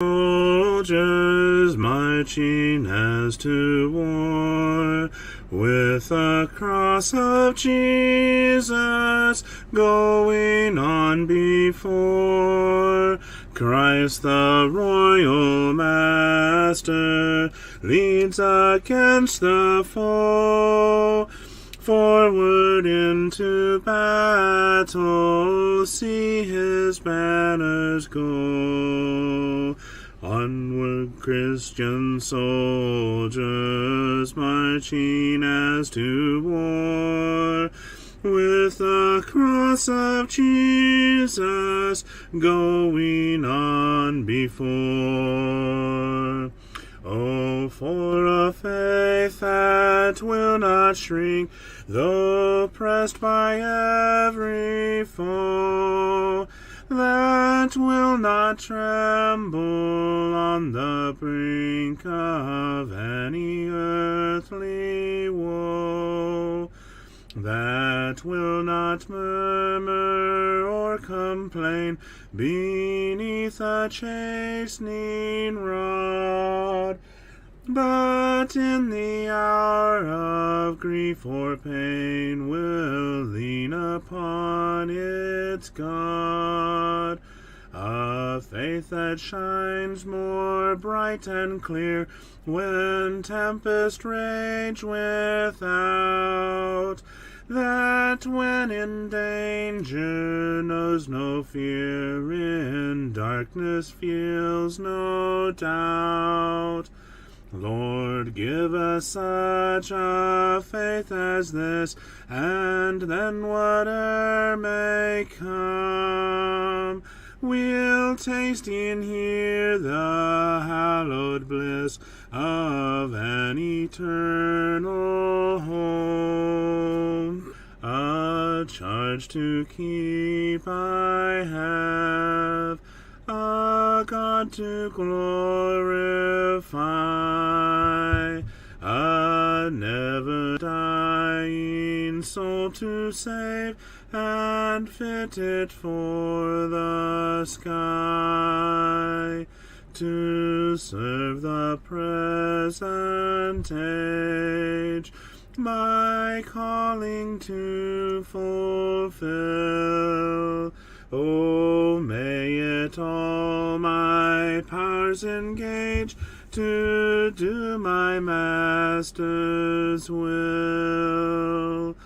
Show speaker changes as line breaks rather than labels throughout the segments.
Soldiers marching as to war, with the cross of Jesus going on before. Christ the royal master leads against the foe. Forward into battle, see his banners go. Onward, Christian soldiers, marching as to war, with the cross of Jesus going on before. Oh, for a faith that will not shrink, though pressed by every foe, that will not tremble on the brink of any earthly woe, that will not murmur or complain beneath a chastening rod, but in the hour of grief or pain will lean upon its God. A faith that shines more bright and clear when tempest rage without, that when in danger knows no fear, in darkness feels no doubt. Lord, give us such a faith as this, and then whate'er may come, we'll taste and hear the hallowed bliss of an eternal home. A charge to keep I have, a God to glorify, a never-dying soul to save, and fit it for the sky, to serve the present age, my calling to fulfill. Oh, may it all my powers engage to do my Master's will.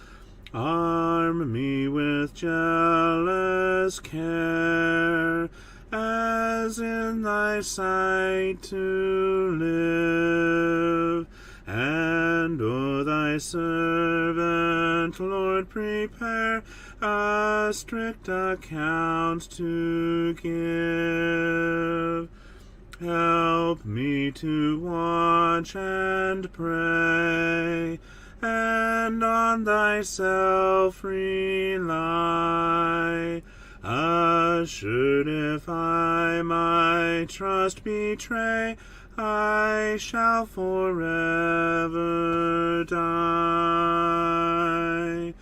Arm me with jealous care, as in thy sight to live, and O thy servant, Lord, prepare a strict account to give. Help me to watch and pray, and on thyself rely, assured if I my trust betray, I shall forever die.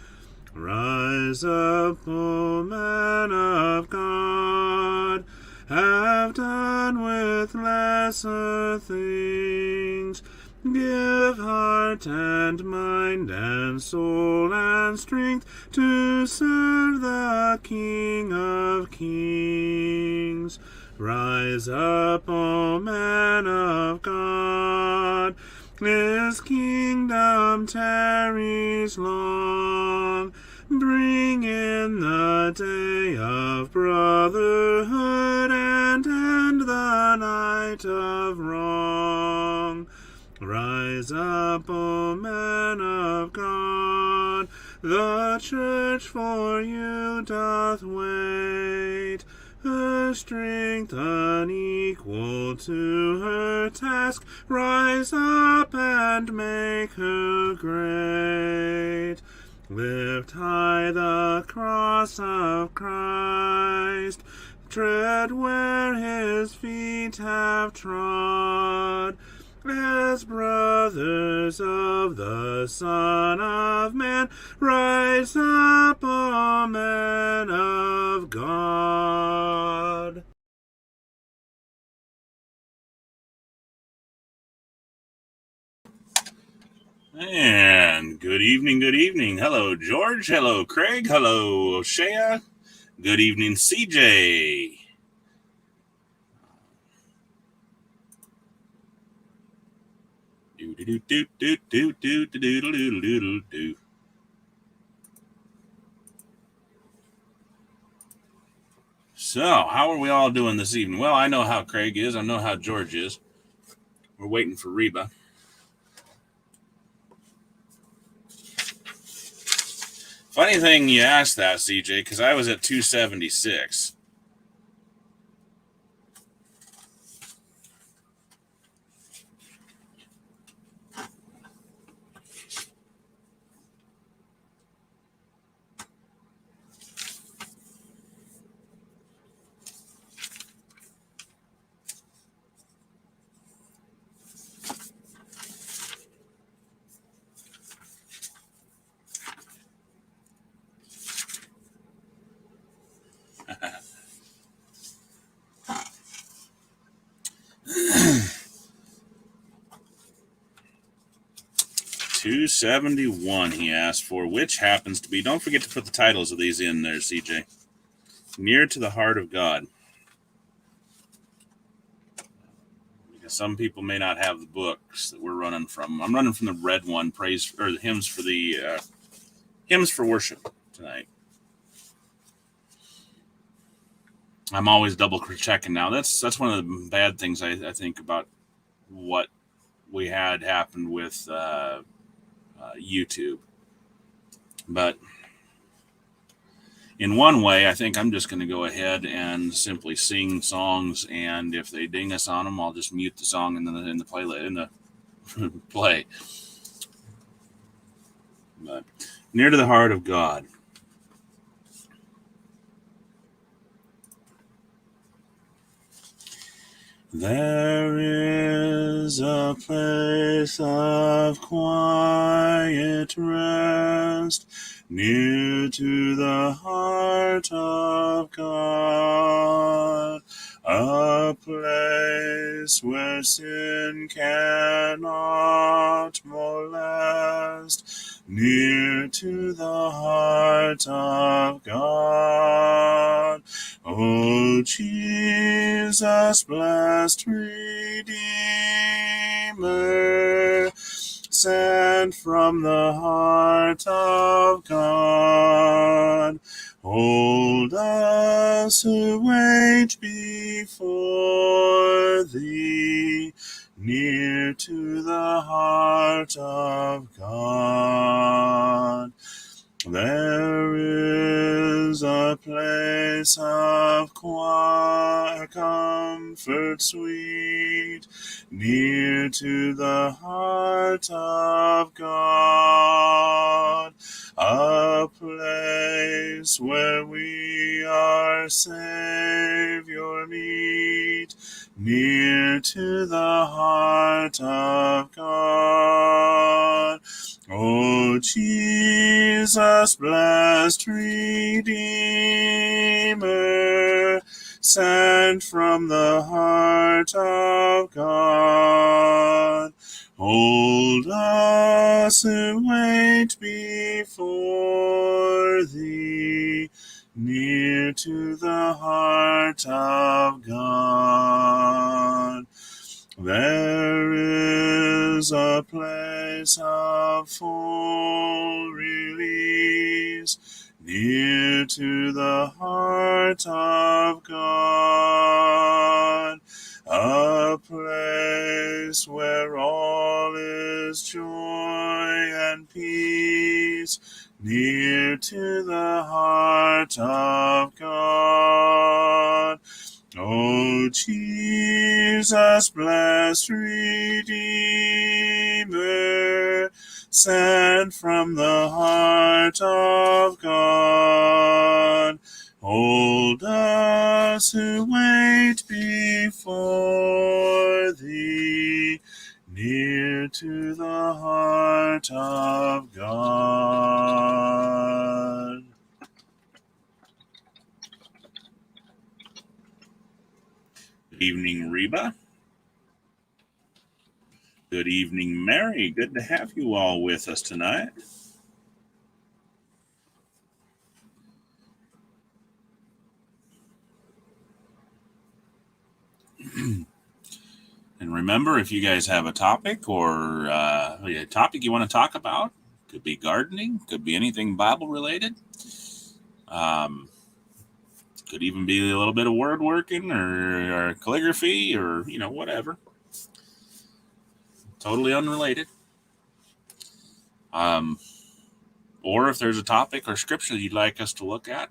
Rise up, O man of God, have done with lesser things, give heart and mind and soul and strength to serve the King of Kings. Rise up, O man of God, his kingdom tarries long. Bring in the day of brotherhood and end the night of wrong. Rise up, O man of God, the church for you doth wait, her strength unequal to her task. Rise up and make her great. Lift high the cross of Christ, tread where his feet have trod, as brothers of the Son of Man, rise up, O men of God. And good evening, good evening. Hello, George. Hello, Craig. Hello, Shea. Good evening, CJ. So, how are we all doing this evening? Well, I know how Craig is. I know how George is. We're waiting for Reba. Funny thing you asked that, CJ, because I was at 276. $271 he asked for, which happens to be, don't forget to put the titles of these in there, CJ. Near to the Heart of God. Because some people may not have the books that we're running from. I'm running from the red one, praise or the hymns for worship tonight. I'm always double checking now. That's one of the bad things I think about what we had happened with YouTube. But in one way, I think I'm just going to go ahead and simply sing songs, and if they ding us on them, I'll just mute the song in the play. But near to the heart of God. There is a place of quiet rest near to the heart of God, a place where sin cannot molest, near to the heart of God. O Jesus, blessed Redeemer, sent from the heart of God, hold us who wait before thee, near to the heart of God. There is a place of quiet comfort sweet, near to the heart of God, a place where we our Savior meet, near to the heart of God. O Jesus, blessed Redeemer, sent from the heart of God, hold us who wait before thee, near to the heart of God. There is a place of full release, near to the heart of God, a place where all is joy and peace, near to the heart of God. O Jesus, blessed Redeemer, sent from the heart of God, hold us who wait before thee, near to the heart of God. Good evening, Reba. Good evening, Mary. Good to have you all with us tonight. And remember, if you guys have a topic or a topic you want to talk about, could be gardening, could be anything Bible related, could even be a little bit of word working or calligraphy or whatever. Totally unrelated. Or if there's a topic or scripture you'd like us to look at,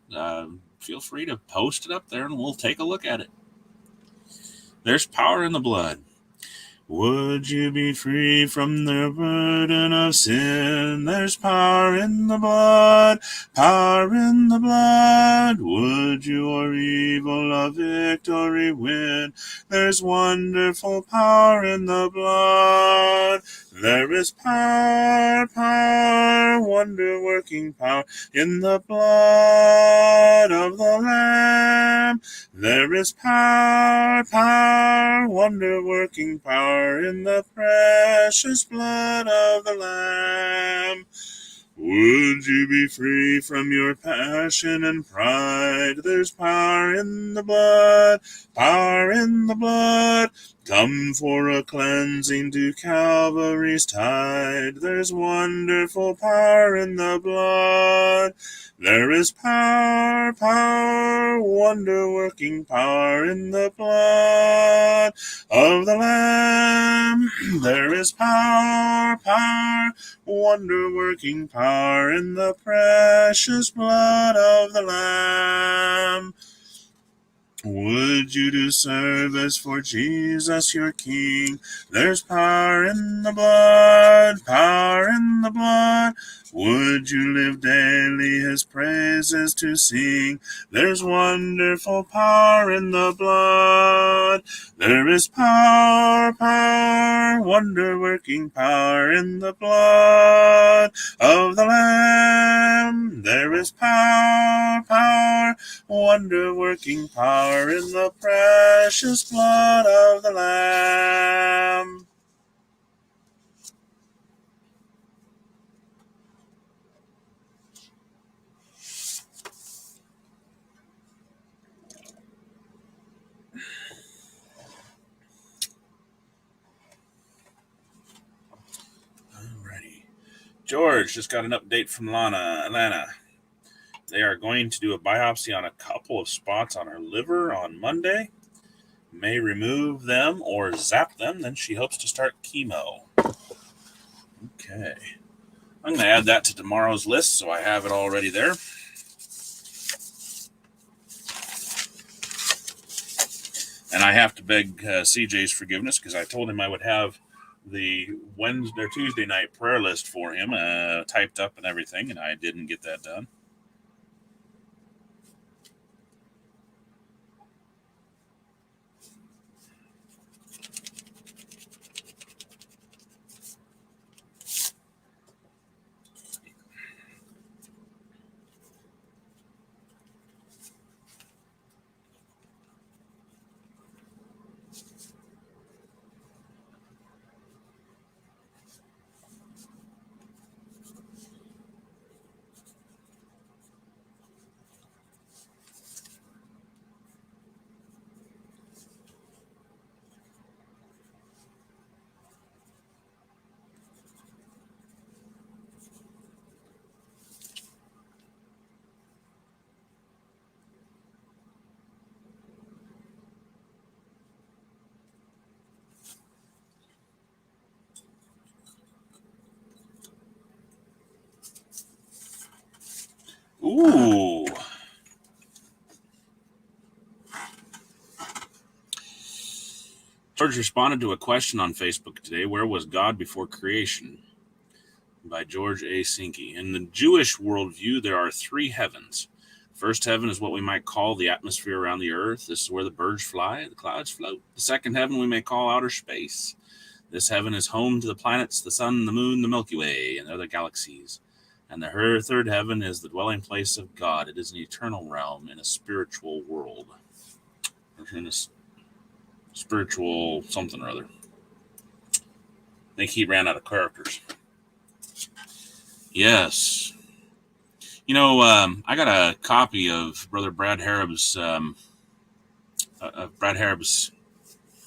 feel free to post it up there and we'll take a look at it. There's power in the blood. Would you be free from the burden of sin? There's power in the blood, power in the blood. Would you or evil a victory win? There's wonderful power in the blood. There is power, power, wonder-working power in the blood of the Lamb. There is power, power, wonder-working power in the precious blood of the Lamb. Would you be free from your passion and pride? There's power in the blood, power in the blood. Come for a cleansing to Calvary's tide. There's wonderful power in the blood. There is power, power, wonder-working power in the blood of the Lamb. There is power, power, wonder-working power in the precious blood of the Lamb. Would you do service for Jesus your King? There's power in the blood, power in the blood. Would you live daily his praises to sing? There's wonderful power in the blood. There is power, power, wonder-working power in the blood of the Lamb. There is power, power, wonder-working power in the precious blood of the Lamb. Alrighty. George just got an update from Lana. They are going to do a biopsy on a couple of spots on her liver on Monday. May remove them or zap them, then she hopes to start chemo. Okay. I'm going to add that to tomorrow's list so I have it already there. And I have to beg CJ's forgiveness because I told him I would have the Wednesday or Tuesday night prayer list for him typed up and everything, and I didn't get that done. Ooh. George responded to a question on Facebook today. Where was God before creation? By George A. Sinke. In the Jewish worldview, there are three heavens. First heaven is what we might call the atmosphere around the earth. This is where the birds fly, the clouds float. The second heaven we may call outer space. This heaven is home to the planets, the sun, the moon, the Milky Way, and other galaxies. And the third heaven is the dwelling place of God. It is an eternal realm in a spiritual world. In a spiritual something or other. think he ran out of characters. Yes. I got a copy of Brother Brad Harab's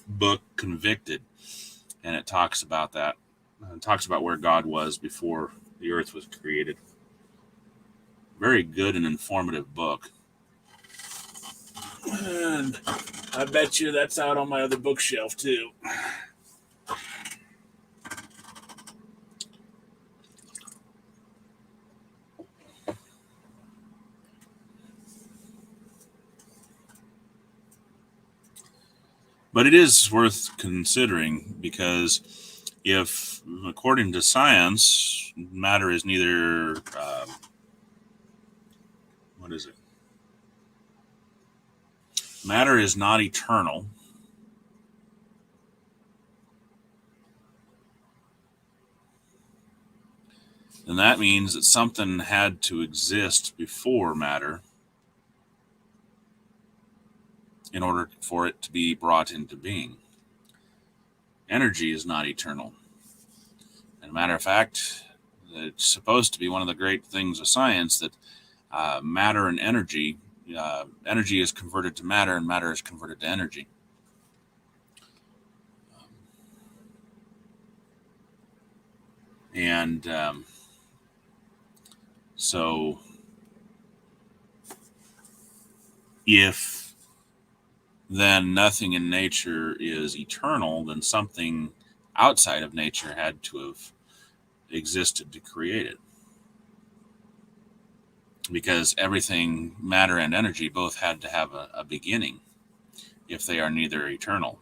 book, Convicted, and it talks about that. It talks about where God was before the earth was created. Very good and informative book. And I bet you that's out on my other bookshelf too. But it is worth considering, because if, according to science, matter is neither, what is it? Matter is not eternal. And that means that something had to exist before matter in order for it to be brought into being. Energy is not eternal. As a matter of fact, it's supposed to be one of the great things of science that matter and energy is converted to matter, and matter is converted to energy. And so if then nothing in nature is eternal, then something outside of nature had to have existed to create it. Because everything, matter and energy, both had to have a beginning if they are neither eternal.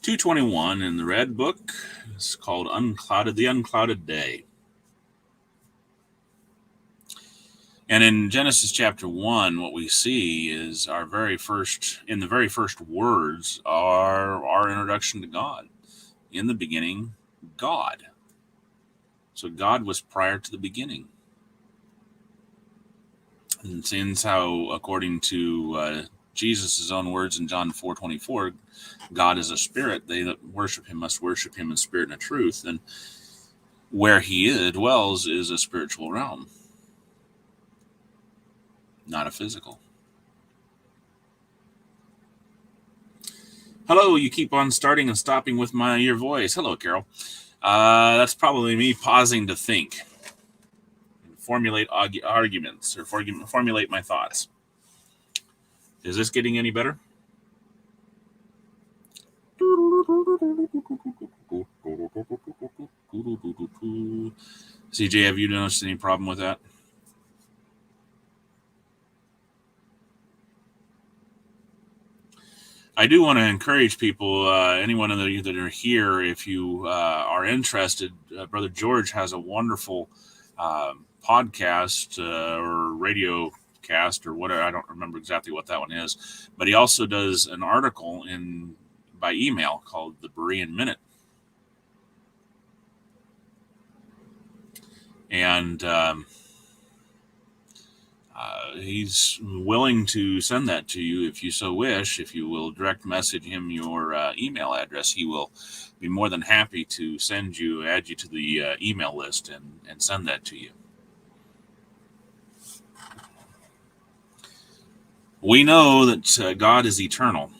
.221 in the Red Book is called The Unclouded Day. And in Genesis chapter 1, what we see is in the very first words are our introduction to God. In the beginning, God. So God was prior to the beginning. And since how, according to Jesus' own words in John 4:24, God is a spirit, they that worship him must worship him in spirit and in truth. And where he dwells is a spiritual realm, not a physical. Hello, you keep on starting and stopping with your voice. Hello, Carol. That's probably me pausing to think and formulate arguments or formulate my thoughts. Is this getting any better? CJ, have you noticed any problem with that? I do want to encourage people, anyone of you that are here, if you are interested, Brother George has a wonderful podcast or radio cast or whatever. I don't remember exactly what that one is, but he also does an article by email called the Berean Minute. And he's willing to send that to you if you so wish. If you will direct message him your email address, he will be more than happy to add you to the email list and send that to you. We know that God is eternal.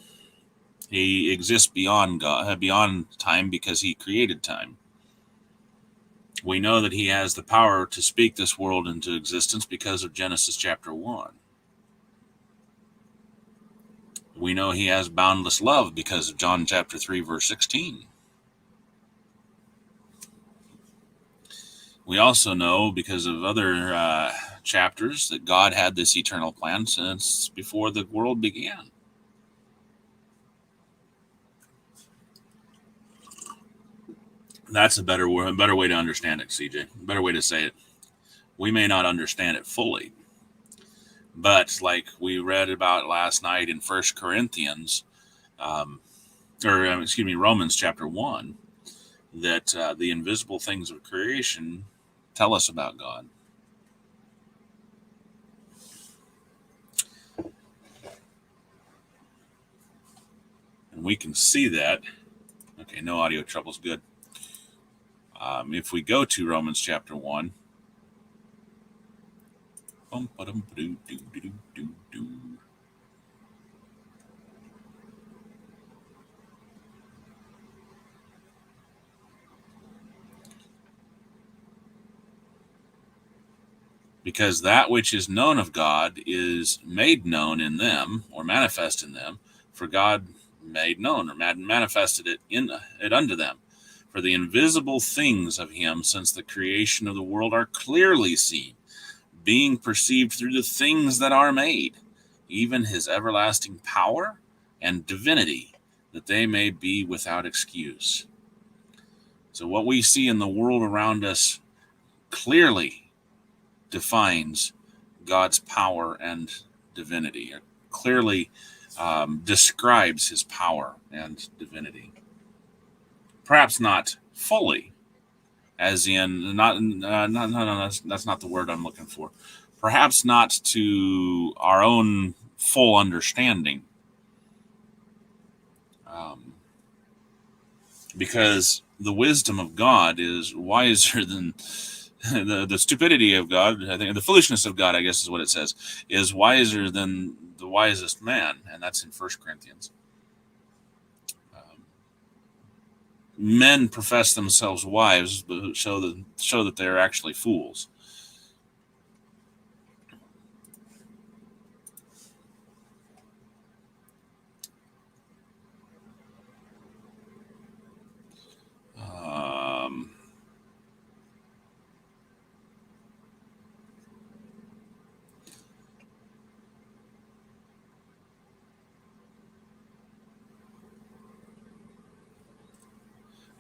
He exists beyond time because he created time. We know that he has the power to speak this world into existence because of Genesis chapter 1. We know he has boundless love because of John chapter 3, verse 16. We also know, because of other chapters, that God had this eternal plan since before the world began. That's a better way to understand it, CJ. A better way to say it. We may not understand it fully, but like we read about last night in Romans chapter 1, that the invisible things of creation tell us about God. And we can see that. Okay, no audio trouble is good. If we go to Romans chapter 1, because that which is known of God is made known in them, or manifest in them, for God made known or manifested it unto them. For the invisible things of him since the creation of the world are clearly seen, being perceived through the things that are made, even his everlasting power and divinity, that they may be without excuse. So what we see in the world around us clearly defines God's power and divinity. It clearly describes his power and divinity. Perhaps not fully, as in that's not the word I'm looking for. Perhaps not to our own full understanding, because the wisdom of God is wiser than the stupidity of God. I think the foolishness of God, I guess, is what it says, is wiser than the wisest man, and that's in 1 Corinthians. Men profess themselves wise, but show that they are actually fools.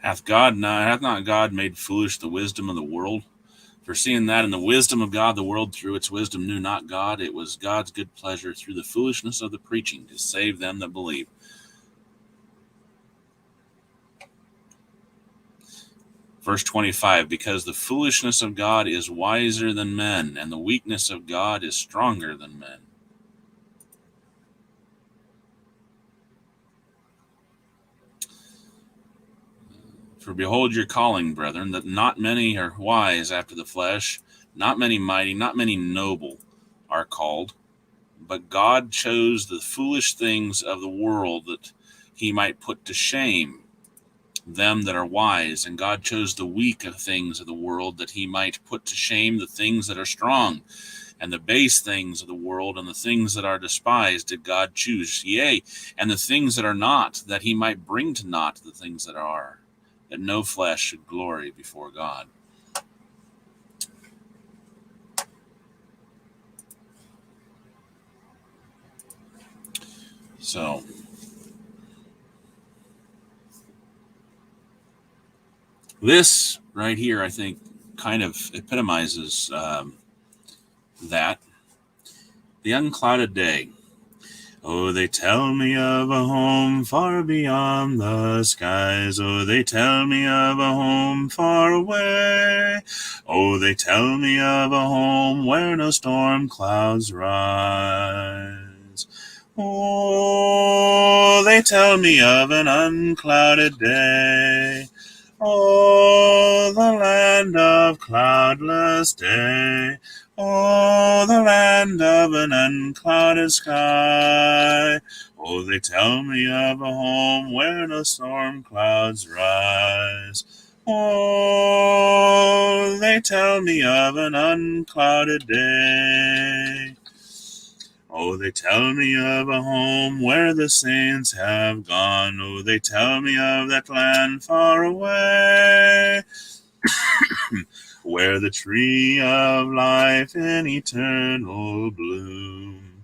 Hath not God made foolish the wisdom of the world? For seeing that in the wisdom of God, the world through its wisdom knew not God, it was God's good pleasure through the foolishness of the preaching to save them that believe. Verse 25, because the foolishness of God is wiser than men, and the weakness of God is stronger than men. For behold your calling, brethren, that not many are wise after the flesh, not many mighty, not many noble are called. But God chose the foolish things of the world that he might put to shame them that are wise. And God chose the weak of things of the world that he might put to shame the things that are strong. And the base things of the world and the things that are despised did God choose, yea, and the things that are not, that he might bring to naught the things that are, that no flesh should glory before God. So, this right here, I think, kind of epitomizes that. The unclouded day. Oh, they tell me of a home far beyond the skies. Oh, they tell me of a home far away. Oh, they tell me of a home where no storm clouds rise. Oh, they tell me of an unclouded day. Oh, the land of cloudless day. Oh, the land of an unclouded sky. Oh, they tell me of a home where no storm clouds rise. Oh, they tell me of an unclouded day. Oh, they tell me of a home where the saints have gone. Oh, they tell me of that land far away, where the tree of life in eternal bloom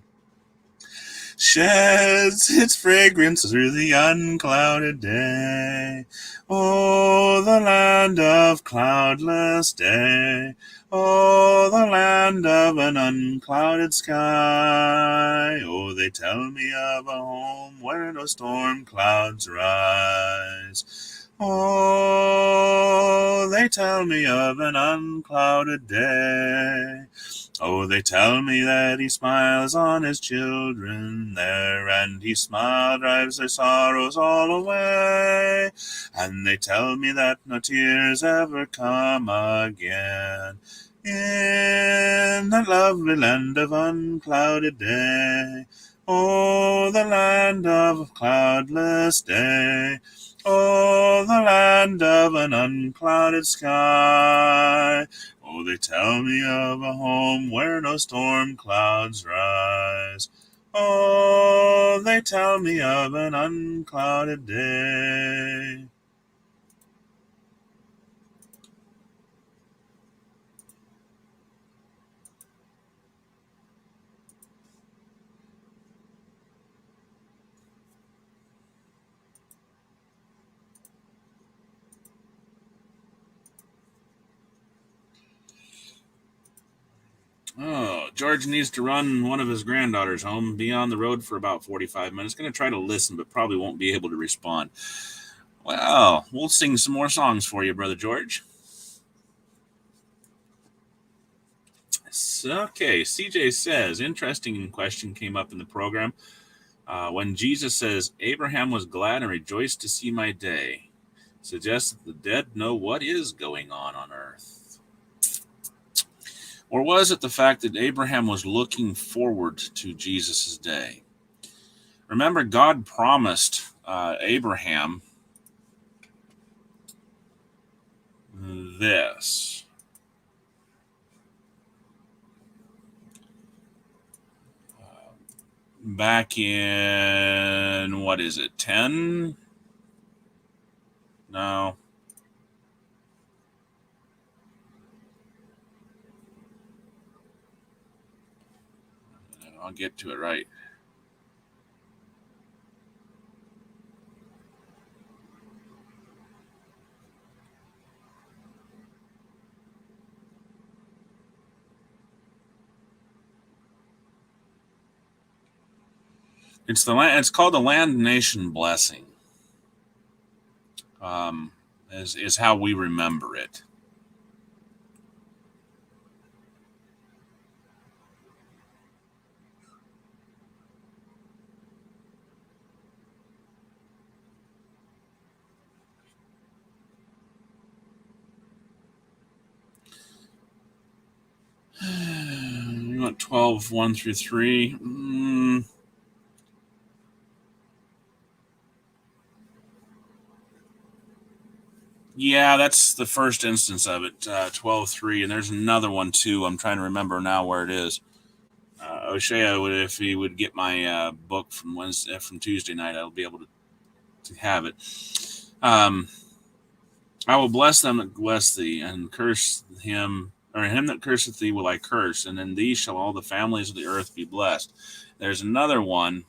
sheds its fragrance through the unclouded day. Oh, the land of cloudless day. Oh, the land of an unclouded sky. Oh, they tell me of a home where no storm clouds rise. Oh, they tell me of an unclouded day. Oh, they tell me that he smiles on his children there, and his smile drives their sorrows all away. And they tell me that no tears ever come again in that lovely land of unclouded day. Oh, the land of a cloudless day. Oh, the land of an unclouded sky. Oh, they tell me of a home where no storm clouds rise. Oh, they tell me of an unclouded day. Oh, George needs to run one of his granddaughters home, be on the road for about 45 minutes. Going to try to listen, but probably won't be able to respond. Well, we'll sing some more songs for you, Brother George. Okay, CJ says, interesting question came up in the program. When Jesus says, Abraham was glad and rejoiced to see my day, suggests that the dead know what is going on earth. Or was it the fact that Abraham was looking forward to Jesus' day? Remember, God promised Abraham this. Back in, what is it, 10? No. I'll get to it right. It's called the land nation blessing. Is how we remember it. You want 12, 1 through 3? Yeah, that's the first instance of it, 12:3, and there's another one too. I'm trying to remember now where it is. O'Shea would, if he would get my book from Tuesday night, I'll be able to have it. I will bless them that bless thee, and curse him, or him that curseth thee will I curse, and in thee shall all the families of the earth be blessed. There's another one.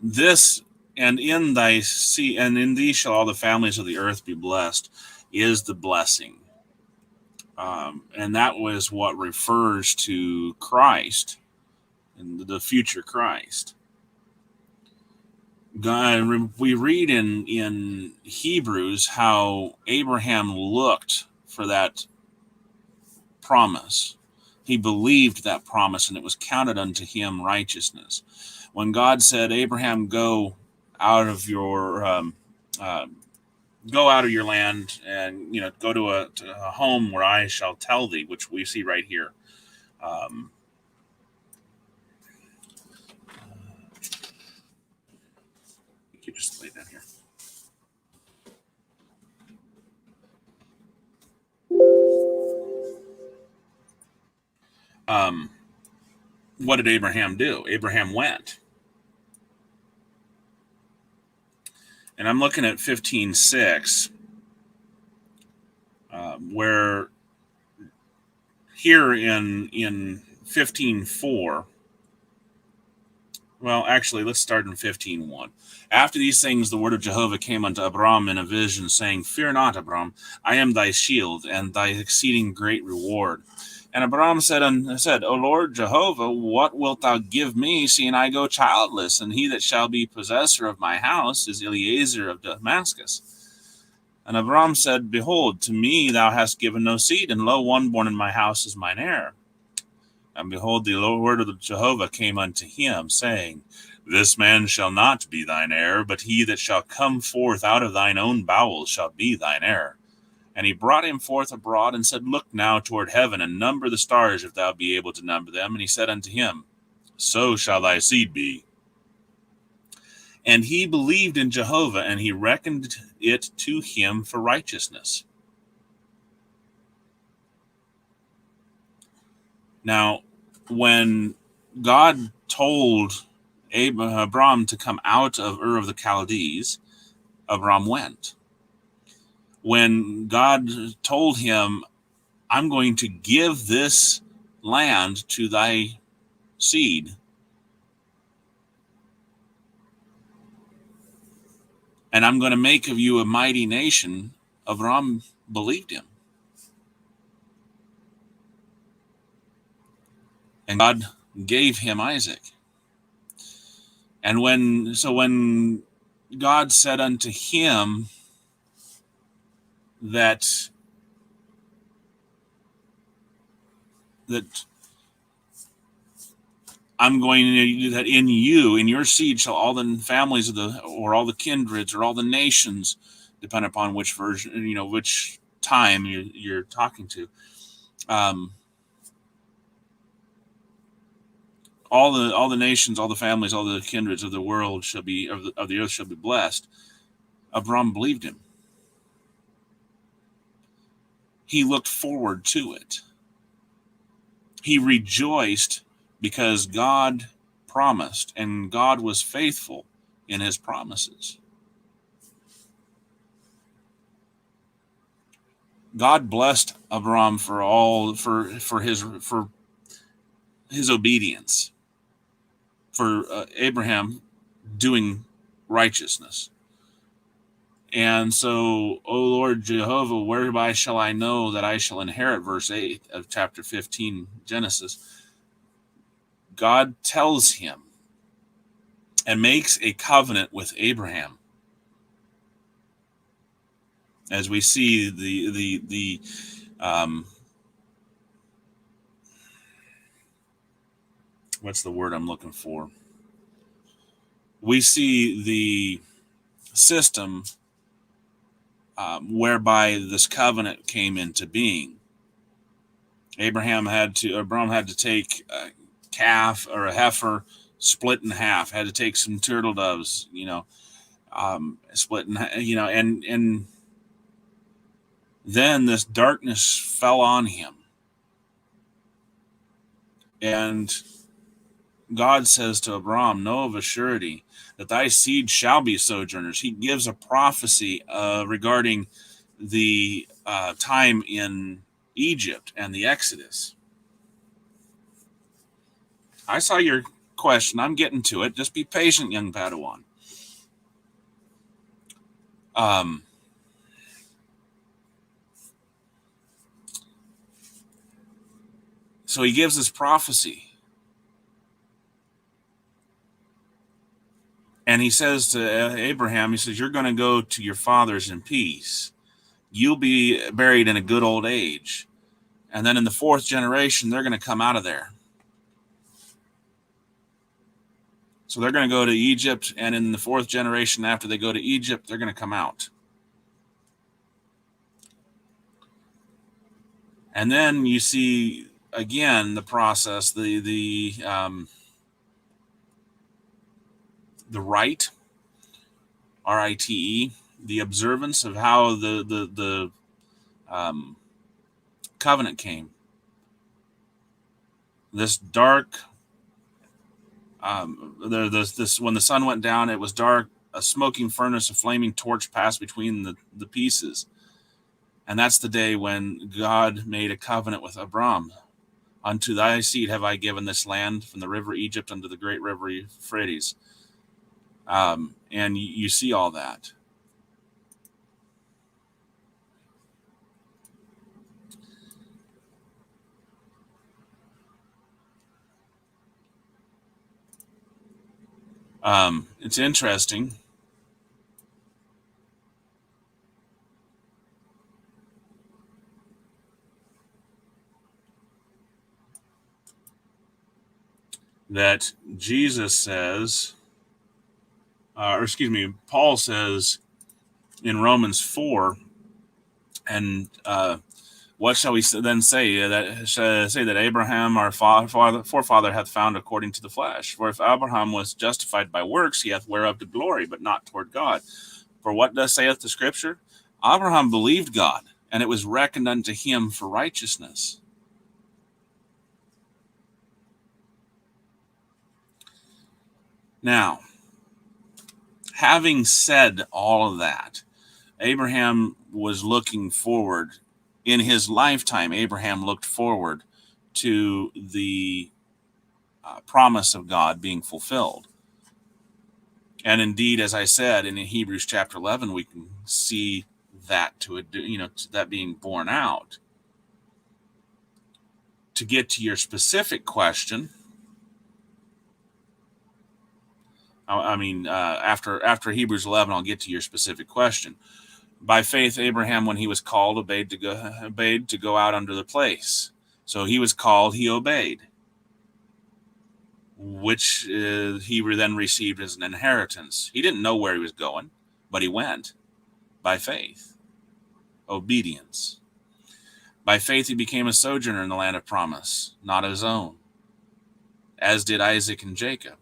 This and in thy sea, and in thee shall all the families of the earth be blessed, is the blessing. And that was what refers to Christ and the future Christ. God, we read in Hebrews how Abraham looked for that promise. He believed that promise, and it was counted unto him righteousness. When God said, Abraham, go out of your land, and go to a home where I shall tell thee, which we see right here. You just lay down here. What did Abraham do? Abraham went. And I'm looking at 15:6, where here in 15:4. Well, actually, let's start in 15:1. After these things, the word of Jehovah came unto Abram in a vision, saying, Fear not, Abram, I am thy shield, and thy exceeding great reward. And Abram said, O Lord Jehovah, what wilt thou give me, seeing I go childless? And he that shall be possessor of my house is Eliezer of Damascus. And Abram said, Behold, to me thou hast given no seed, and lo, one born in my house is mine heir. And behold, the word of Jehovah came unto him, saying, This man shall not be thine heir, but he that shall come forth out of thine own bowels shall be thine heir. And he brought him forth abroad, and said, Look now toward heaven, and number the stars, if thou be able to number them. And he said unto him, So shall thy seed be. And he believed in Jehovah, and he reckoned it to him for righteousness. Now, when God told Abram to come out of Ur of the Chaldees, Abram went. When God told him, I'm going to give this land to thy seed, and I'm going to make of you a mighty nation, Abram believed him. And God gave him Isaac. And when God said unto him that I'm going to, that in you, in your seed, shall all the families of or all the kindreds, or all the nations, depending upon which version, which time you're talking to, all the nations, all the families, all the kindreds of the world shall be of the earth shall be blessed. Abram believed him. He looked forward to it. He rejoiced because God promised, and God was faithful in his promises. God blessed Abram for his obedience, for Abraham doing righteousness. And so, O Lord Jehovah, whereby shall I know that I shall inherit, verse 8 of chapter 15, Genesis. God tells him and makes a covenant with Abraham. As we see the what's the word I'm looking for? We see the system whereby this covenant came into being. Abram had to take a calf or a heifer, split in half. Had to take some turtle doves, split in, and then this darkness fell on him, and God says to Abram, Know of a surety that thy seed shall be sojourners. He gives a prophecy regarding the time in Egypt and the Exodus. I saw your question. I'm getting to it. Just be patient, young Padawan. So he gives this prophecy. And he says to Abraham, he says, You're going to go to your fathers in peace. You'll be buried in a good old age. And then in the fourth generation, they're going to come out of there. So they're going to go to Egypt, and in the fourth generation after they go to Egypt, they're going to come out. And then you see, again, the process, the rite, R-I-T-E, the observance of how the covenant came. This dark, this when the sun went down, it was dark. A smoking furnace, a flaming torch passed between the pieces. And that's the day when God made a covenant with Abram. Unto thy seed have I given this land, from the river Egypt unto the great river Euphrates. And you see all that. It's interesting that Jesus says, Paul says in Romans 4, and what shall we then say? That Abraham, our forefather, hath found according to the flesh. For if Abraham was justified by works, he hath whereof to glory, but not toward God. For what does saith the Scripture? Abraham believed God, and it was reckoned unto him for righteousness. Now, having said all of that, Abraham was looking forward. In his lifetime, Abraham looked forward to the promise of God being fulfilled. And indeed, as I said, in Hebrews chapter 11, we can see that to that being borne out. To get to your specific question, after Hebrews 11, I'll get to your specific question. By faith, Abraham, when he was called, obeyed to go out under the place. So he was called, he obeyed, which he then received as an inheritance. He didn't know where he was going, but he went by faith, obedience. By faith, he became a sojourner in the land of promise, not his own, as did Isaac and Jacob,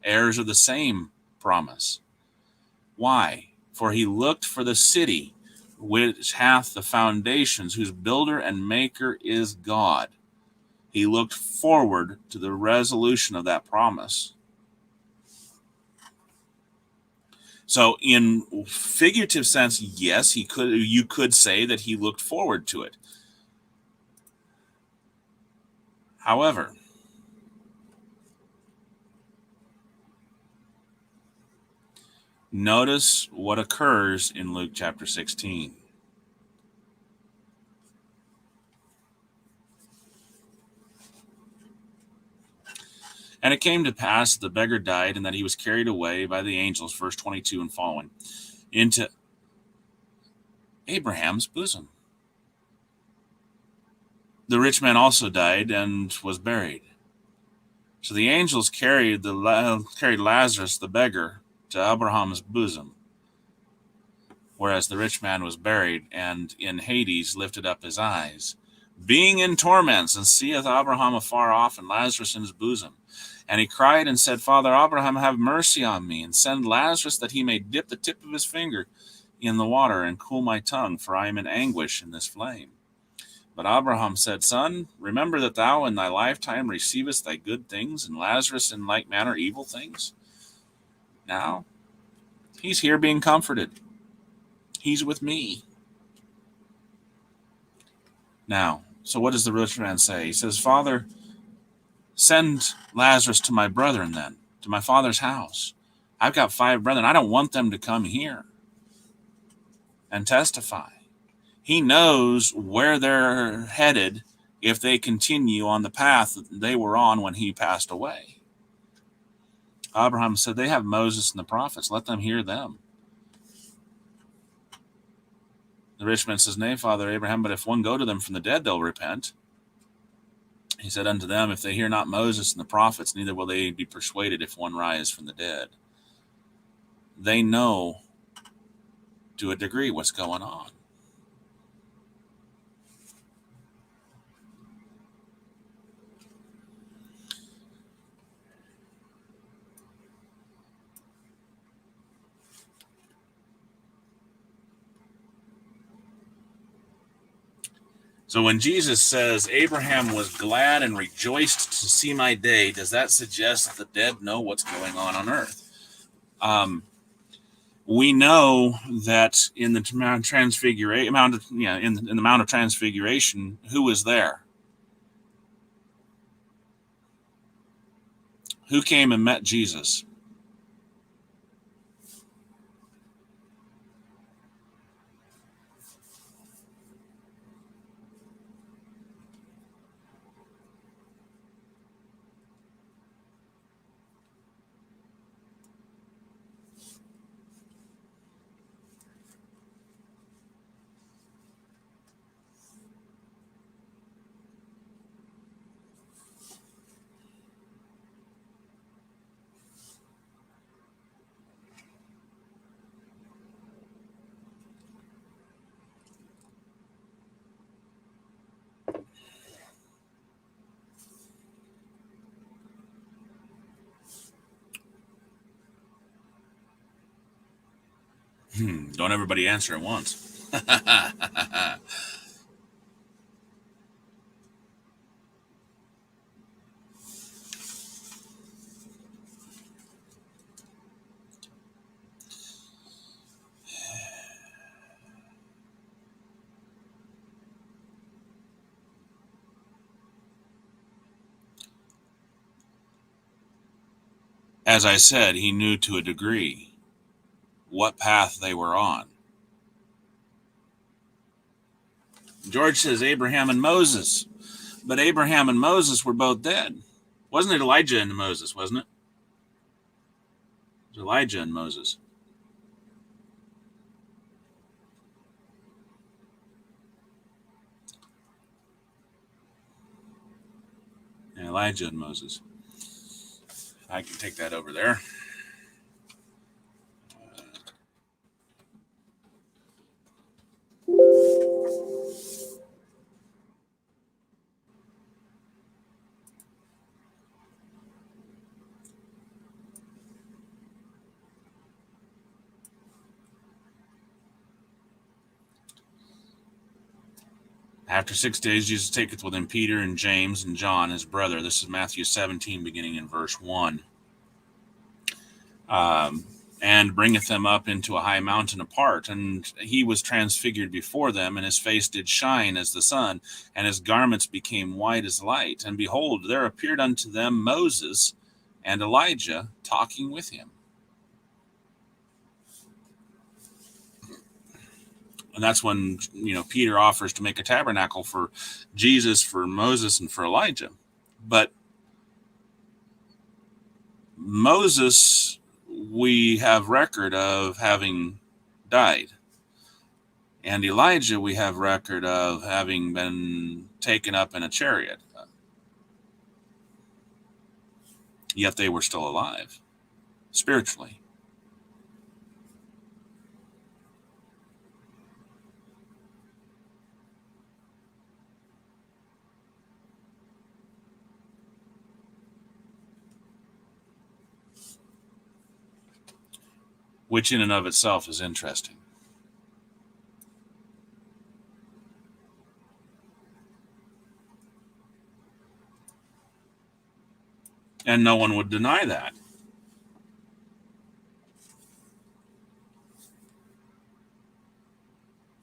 heirs of the same promise. Why? For he looked for the city which hath the foundations, whose builder and maker is God. He looked forward to the resolution of that promise. So in figurative sense, yes, you could say that he looked forward to it. However, notice what occurs in Luke chapter 16. And it came to pass that the beggar died, and that he was carried away by the angels, verse 22 and following, into Abraham's bosom. The rich man also died and was buried. So the angels carried Lazarus, the beggar, to Abraham's bosom, whereas the rich man was buried, and in Hades lifted up his eyes, being in torments, and seeth Abraham afar off, and Lazarus in his bosom. And he cried and said, Father Abraham, have mercy on me, and send Lazarus, that he may dip the tip of his finger in the water, and cool my tongue, for I am in anguish in this flame. But Abraham said, Son, remember that thou in thy lifetime receivest thy good things, and Lazarus in like manner evil things. Now, he's here being comforted. He's with me. Now, so what does the rich man say? He says, Father, send Lazarus to my brethren then, to my father's house. I've got 5 brethren. I don't want them to come here and testify. He knows where they're headed if they continue on the path that they were on when he passed away. Abraham said, they have Moses and the prophets. Let them hear them. The rich man says, Nay, Father Abraham, but if one go to them from the dead, they'll repent. He said unto them, If they hear not Moses and the prophets, neither will they be persuaded if one rise from the dead. They know to a degree what's going on. So when Jesus says, Abraham was glad and rejoiced to see my day, does that suggest that the dead know what's going on earth? We know that in the transfiguration, in the Mount of Transfiguration, who was there? Who came and met Jesus? Don't everybody answer at once. As I said, he knew to a degree what path they were on. George says Abraham and Moses, but Abraham and Moses were both dead. Wasn't it Elijah and Moses, wasn't it? It was Elijah and Moses. Yeah, Elijah and Moses. I can take that over there. After 6 days, Jesus taketh with him Peter and James and John, his brother. This is Matthew 17, beginning in verse 1. And bringeth them up into a high mountain apart. And he was transfigured before them, and his face did shine as the sun, and his garments became white as light. And behold, there appeared unto them Moses and Elijah talking with him. And that's when, Peter offers to make a tabernacle for Jesus, for Moses, and for Elijah. But Moses, we have record of having died. And Elijah, we have record of having been taken up in a chariot. Yet they were still alive, spiritually. Which in and of itself is interesting. And no one would deny that.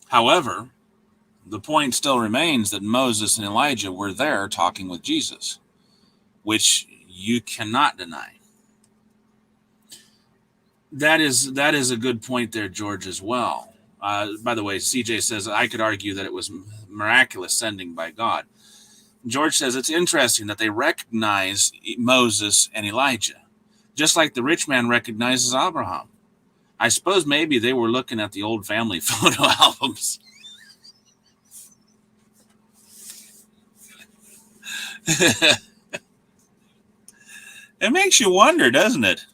However, the point still remains that Moses and Elijah were there talking with Jesus, which you cannot deny. That is a good point there, George, as well. By the way, CJ says, I could argue that it was miraculous sending by God. George says it's interesting that they recognize Moses and Elijah, just like the rich man recognizes Abraham. I suppose maybe they were looking at the old family photo albums. It makes you wonder, doesn't it?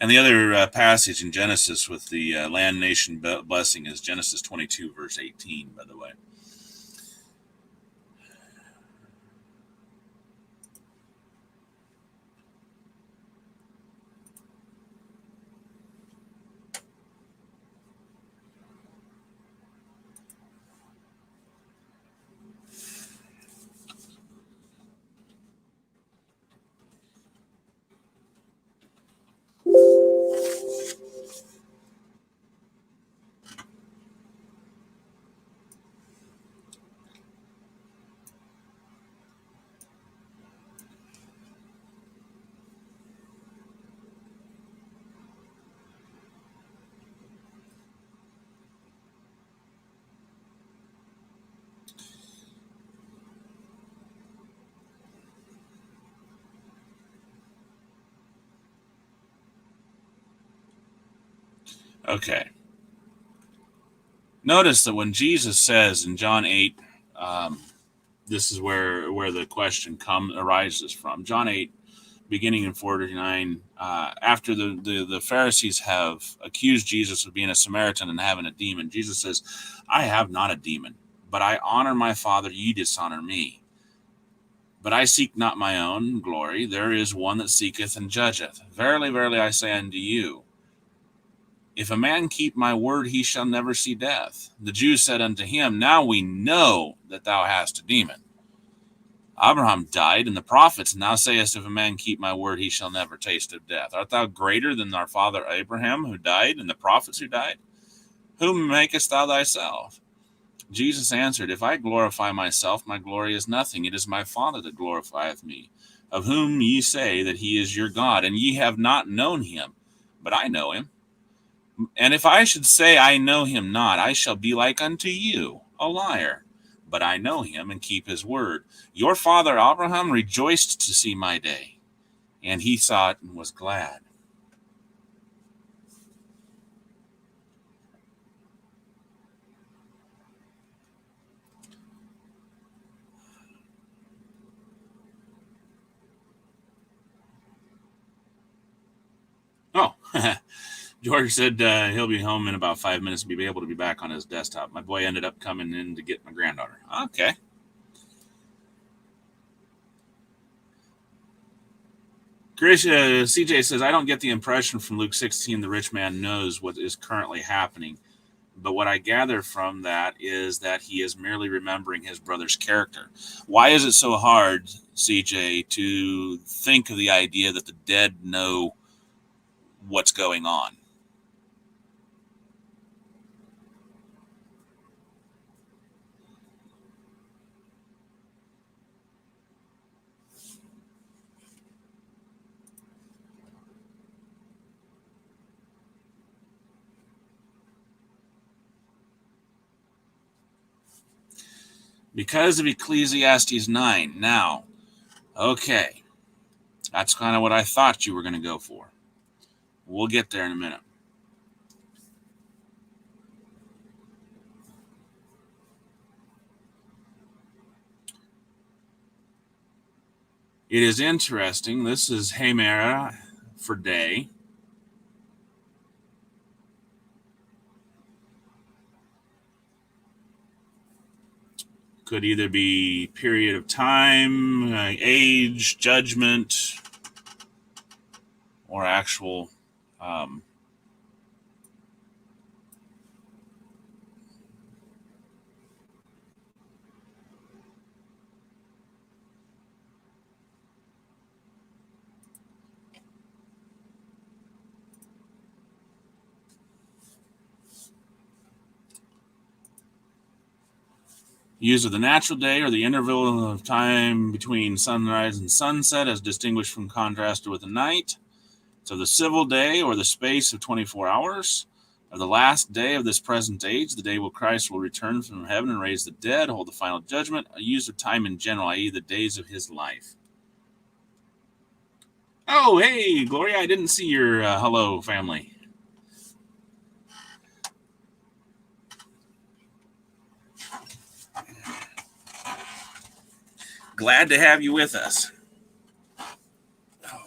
And the other passage in Genesis with the land nation blessing is Genesis 22, verse 18, by the way. Okay. Notice that when Jesus says in John 8, this is where the question arises from. John 8, beginning in 49, after the Pharisees have accused Jesus of being a Samaritan and having a demon, Jesus says, I have not a demon, but I honor my Father, ye dishonor me. But I seek not my own glory. There is one that seeketh and judgeth. Verily, verily, I say unto you, if a man keep my word, he shall never see death. The Jews said unto him, Now we know that thou hast a demon. Abraham died, and the prophets, and thou sayest, If a man keep my word, he shall never taste of death. Art thou greater than our father Abraham, who died, and the prophets who died? Whom makest thou thyself? Jesus answered, If I glorify myself, my glory is nothing. It is my Father that glorifieth me, of whom ye say that he is your God, and ye have not known him, but I know him. And if I should say I know him not, I shall be like unto you, a liar. But I know him and keep his word. Your father Abraham rejoiced to see my day, and he saw it and was glad. Oh, George said he'll be home in about 5 minutes and be able to be back on his desktop. My boy ended up coming in to get my granddaughter. Okay. CJ says, I don't get the impression from Luke 16 the rich man knows what is currently happening. But what I gather from that is that he is merely remembering his brother's character. Why is it so hard, CJ, to think of the idea that the dead know what's going on? Because of Ecclesiastes 9. Now, okay, that's kind of what I thought you were going to go for. We'll get there in a minute. It is interesting. This is Hemera for day. Could either be period of time, age, judgment, or actual use of the natural day or the interval of time between sunrise and sunset as distinguished from contrasted with the night. So the civil day or the space of 24 hours. Of the last day of this present age, the day when Christ will return from heaven and raise the dead, hold the final judgment, a use of time in general, i.e. the days of his life. Oh, hey, Gloria, I didn't see your hello, family. Glad to have you with us. Oh,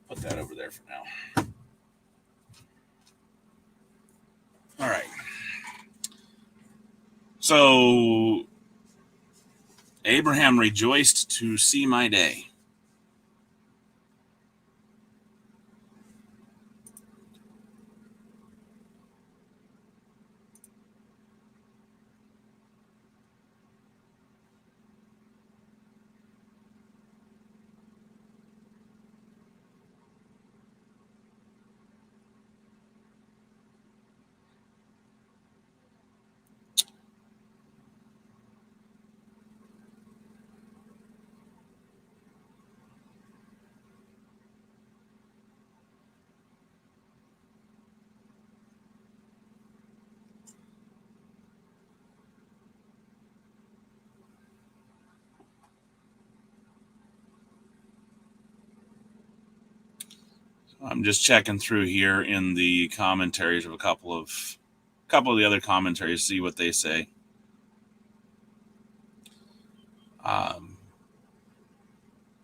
put that over there for now. All right. So Abraham rejoiced to see my day. I'm just checking through here in the commentaries of a couple of the other commentaries, see what they say.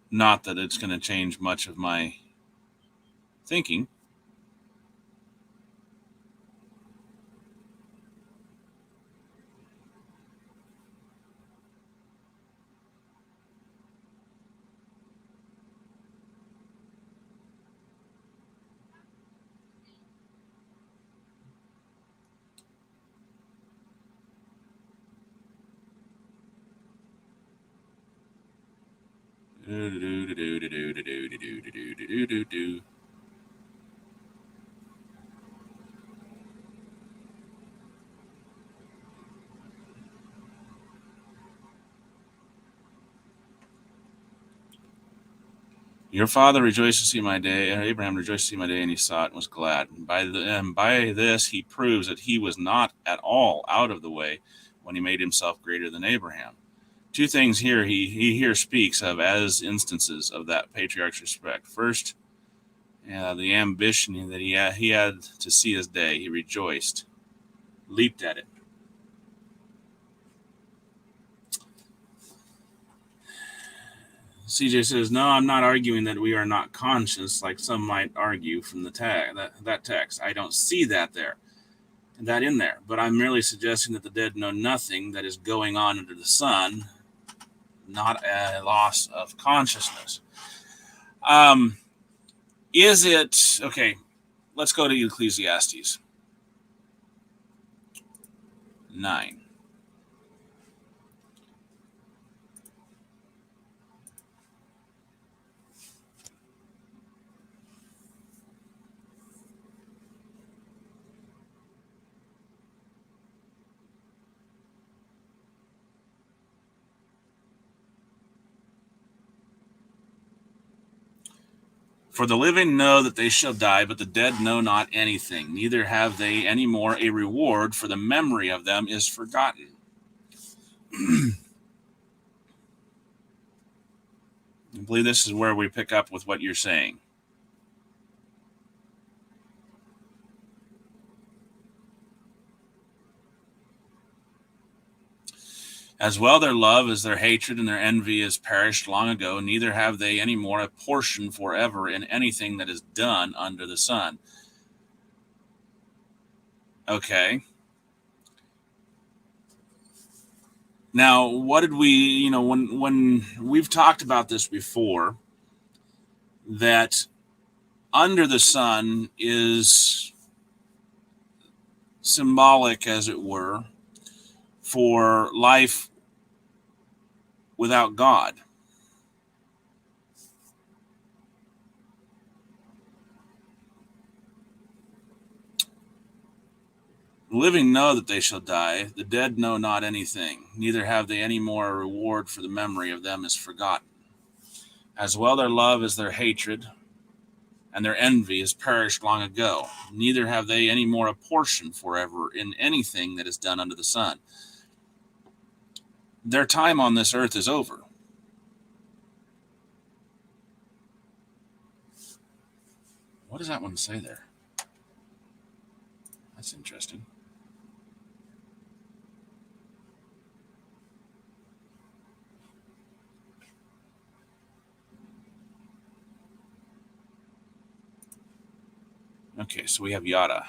Not that it's going to change much of my thinking. Your father rejoiced to see my day. Abraham rejoiced to see my day, and he saw it and was glad. And by this, he proves that he was not at all out of the way when he made himself greater than Abraham. Two things here he here speaks of as instances of that patriarch's respect. First, the ambition that he had to see his day. He rejoiced, leaped at it. CJ says, no, I'm not arguing that we are not conscious, like some might argue from the that text. I don't see that in there. But I'm merely suggesting that the dead know nothing that is going on under the sun, not a loss of consciousness. Is it, okay, let's go to Ecclesiastes 9. For the living know that they shall die, but the dead know not anything, neither have they any more a reward, for the memory of them is forgotten. I believe this is where we pick up with what you're saying. As well their love as their hatred and their envy is perished long ago, neither have they any more a portion forever in anything that is done under the sun. Okay. Now, what did we, when we've talked about this before, that under the sun is symbolic, as it were, for life without God. The living know that they shall die, the dead know not anything, neither have they any more a reward, for the memory of them is forgotten. As well their love as their hatred, and their envy is perished long ago, neither have they any more a portion forever in anything that is done under the sun. Their time on this earth is over. What does that one say there? That's interesting. Okay, so we have yada.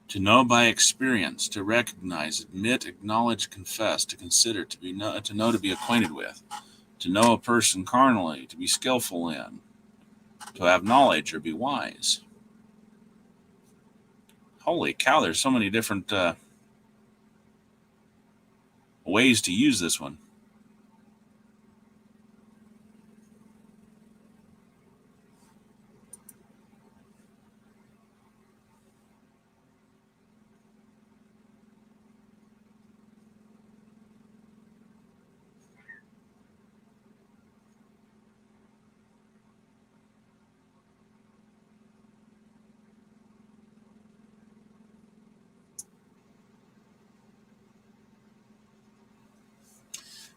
To know by experience, to recognize, admit, acknowledge, confess, to consider, to know, to be acquainted with, to know a person carnally, to be skillful in, to have knowledge or be wise. Holy cow, there's so many different ways to use this one.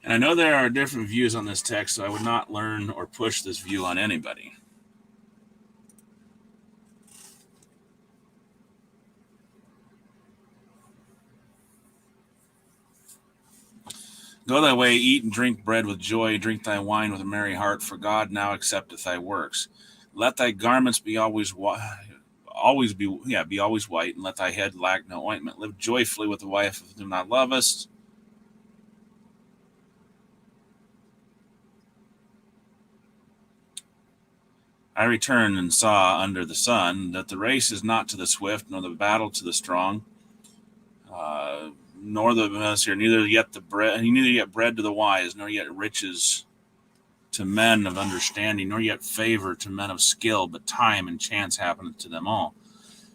And I know there are different views on this text, so I would not learn or push this view on anybody. Go thy way, eat and drink bread with joy, drink thy wine with a merry heart, for God now accepteth thy works. Let thy garments be always be always white, and let thy head lack no ointment. Live joyfully with the wife whom thou lovest. I returned and saw under the sun that the race is not to the swift, nor the battle to the strong, nor the neither yet bread to the wise, nor yet riches to men of understanding, nor yet favor to men of skill, but time and chance happeneth to them all.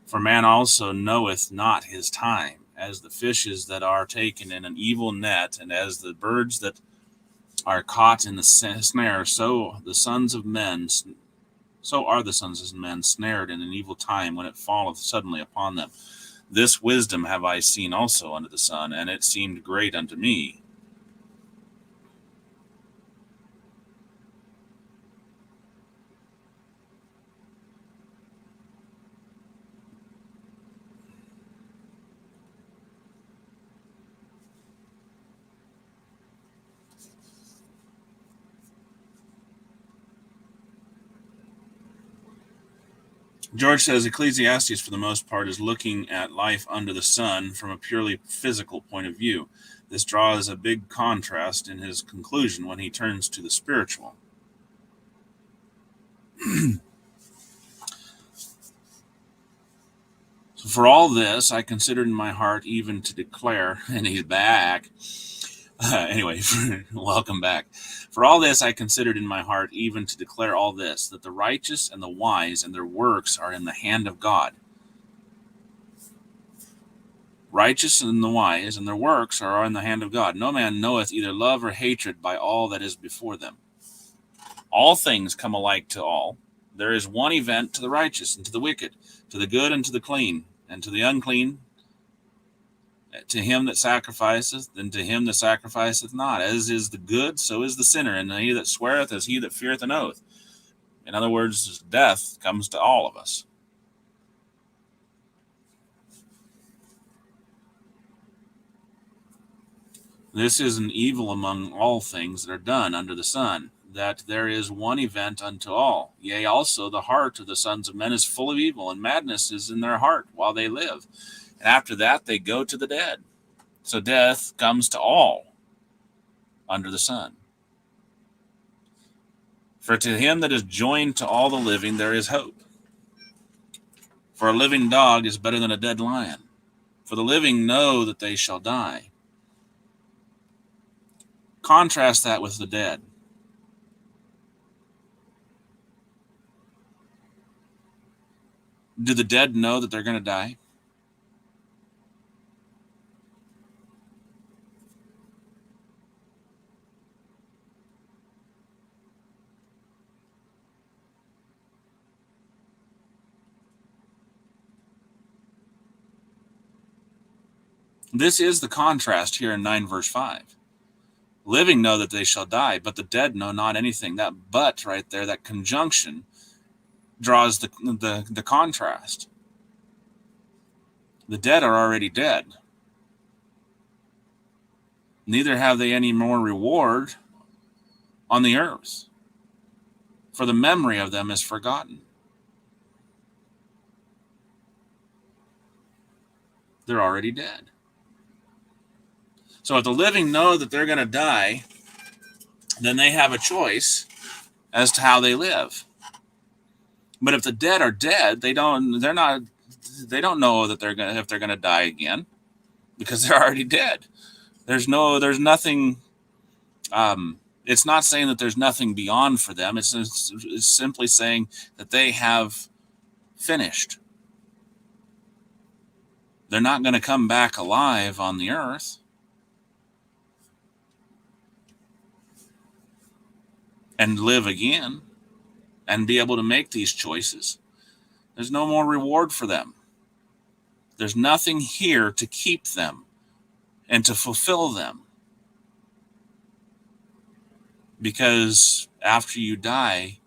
For man also knoweth not his time, as the fishes that are taken in an evil net, and as the birds that are caught in the snare, so are the sons of men snared in an evil time, when it falleth suddenly upon them. This wisdom have I seen also under the sun, and it seemed great unto me. George says Ecclesiastes, for the most part, is looking at life under the sun from a purely physical point of view. This draws a big contrast in his conclusion when he turns to the spiritual. So for all this, I considered in my heart even to declare, and he's back. Anyway, welcome back. For all this, I considered in my heart even to declare all this, that the righteous and the wise and their works are in the hand of God. Righteous and the wise and their works are in the hand of God. No man knoweth either love or hatred by all that is before them. All things come alike to all. There is one event to the righteous and to the wicked, to the good and to the clean, and to the unclean, to him that sacrificeth, and to him that sacrificeth not. As is the good, so is the sinner, and he that sweareth as he that feareth an oath. In other words, death comes to all of us. This is an evil among all things that are done under the sun, that there is one event unto all. Yea, also the heart of the sons of men is full of evil, and madness is in their heart while they live. And after that they go to the dead. So death comes to all under the sun. For to him that is joined to all the living there is hope. For a living dog is better than a dead lion. For the living know that they shall die. Contrast that with the dead. Do the dead know that they're going to die? This is the contrast here in 9 verse 5. Living know that they shall die, but the dead know not anything. That but right there, that conjunction, draws the contrast. The dead are already dead. Neither have they any more reward on the earth, for the memory of them is forgotten. They're already dead. So if the living know that they're going to die, then they have a choice as to how they live. But if the dead are dead, they don't know that if they're going to die again, because they're already dead. There's nothing. It's not saying that there's nothing beyond for them. It's simply saying that they have finished. They're not going to come back alive on the earth. And live again and be able to make these choices. There's no more reward for them. There's nothing here to keep them and to fulfill them. Because after you die,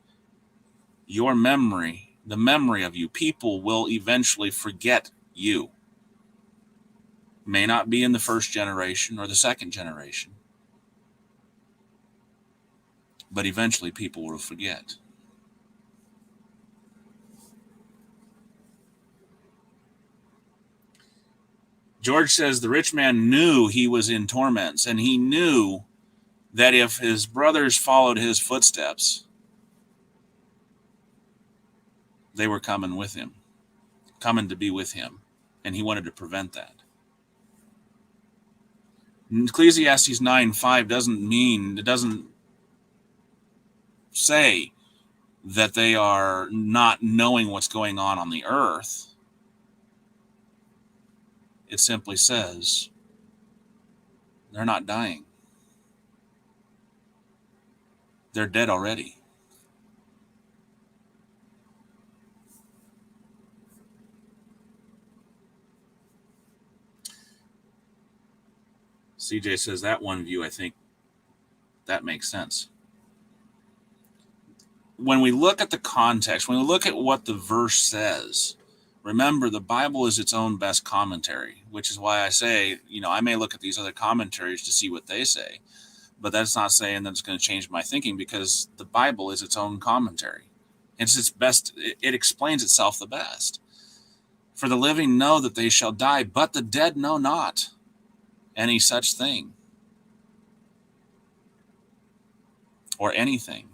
your memory, the memory of you, people will eventually forget you. May not be in the first generation or the second generation, But eventually people will forget. George says the rich man knew he was in torments, and he knew that if his brothers followed his footsteps, they were coming with him, coming to be with him, and he wanted to prevent that. Ecclesiastes 9:5 doesn't say that they are not knowing what's going on the earth. It simply says they're not dying. They're dead already. CJ says that one view, I think that makes sense. When we look at the context, when we look at what the verse says, remember the Bible is its own best commentary, which is why I say, I may look at these other commentaries to see what they say, but that's not saying that it's going to change my thinking, because the Bible is its own commentary. It's its best. It explains itself the best. For the living know that they shall die, but the dead know not any such thing or anything.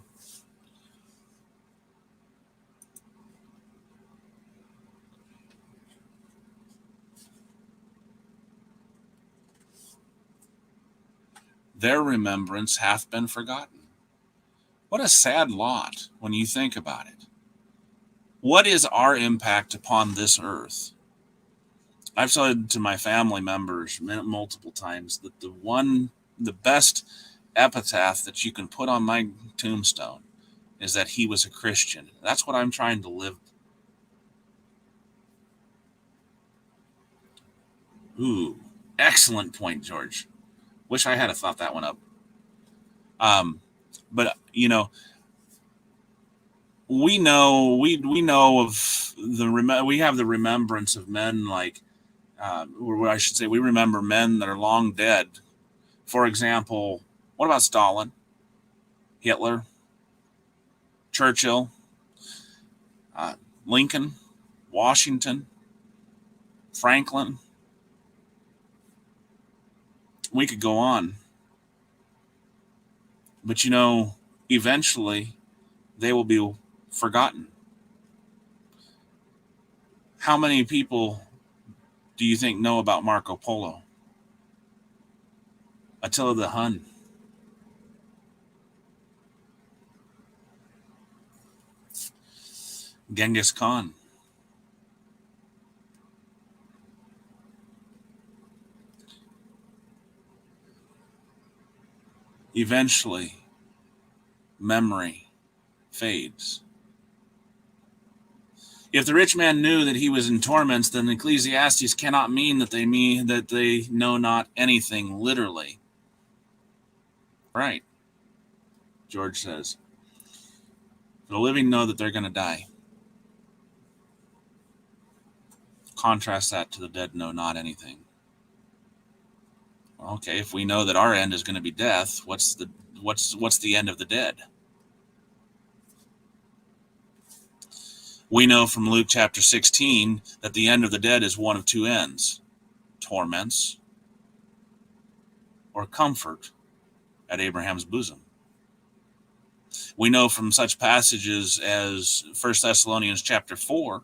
Their remembrance hath been forgotten. What a sad lot when you think about it. What is our impact upon this earth? I've said to my family members multiple times that the best epitaph that you can put on my tombstone is that he was a Christian. That's what I'm trying to live. Ooh, excellent point, George. Wish I had thought that one up. But we know of we have the remembrance of men like, or I should say, we remember men that are long dead. For example, what about Stalin, Hitler, Churchill, Lincoln, Washington, Franklin? We could go on. But eventually they will be forgotten. How many people do you think know about Marco Polo? Attila the Hun? Genghis Khan? Eventually, memory fades. If the rich man knew that he was in torments, then Ecclesiastes cannot mean that they know not anything literally. Right, George says. The living know that they're going to die. Contrast that to the dead know not anything. Okay, if we know that our end is going to be death, what's the end of the dead? We know from Luke chapter 16 that the end of the dead is one of two ends: torments or comfort at Abraham's bosom. We know from such passages as 1 Thessalonians chapter 4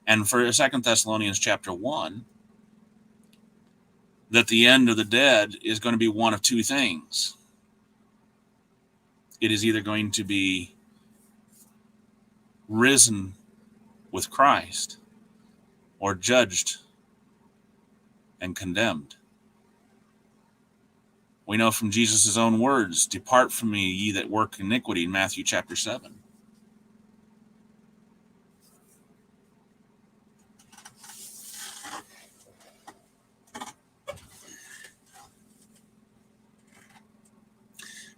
and 2 Thessalonians chapter 1 that the end of the dead is going to be one of two things. It is either going to be risen with Christ or judged and condemned. We know from Jesus' own words, "Depart from me, ye that work iniquity," in Matthew chapter 7.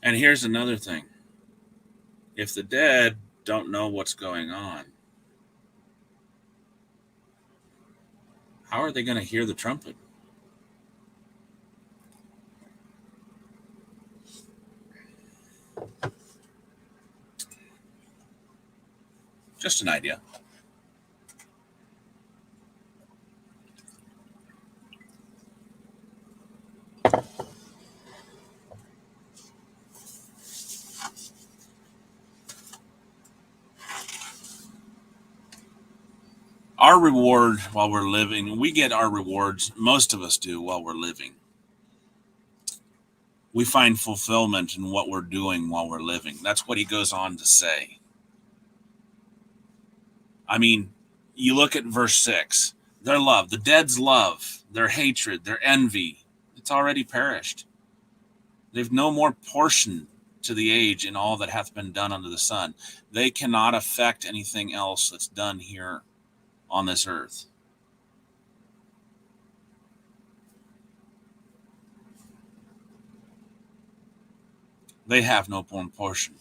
And here's another thing. If the dead don't know what's going on, how are they going to hear the trumpet? Just an idea. Our reward while we're living, we get our rewards, most of us do, while we're living. We find fulfillment in what we're doing while we're living. That's what he goes on to say. I mean, you look at verse 6. Their love, the dead's love, their hatred, their envy, it's already perished. They've no more portion to the age in all that hath been done under the sun. They cannot affect anything else that's done here on this earth. They have no portion.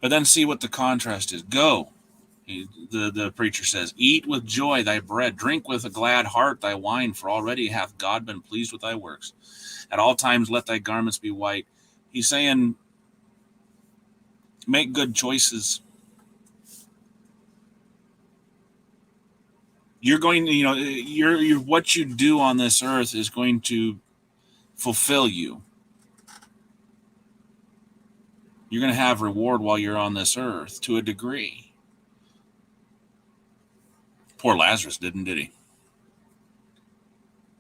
But then see what the contrast is. Go, the preacher says, eat with joy thy bread, drink with a glad heart thy wine, for already hath God been pleased with thy works. At all times let thy garments be white. He's saying, make good choices. You're going to, you're what you do on this earth is going to fulfill you. You're going to have reward while you're on this earth to a degree. Poor Lazarus didn't, did he?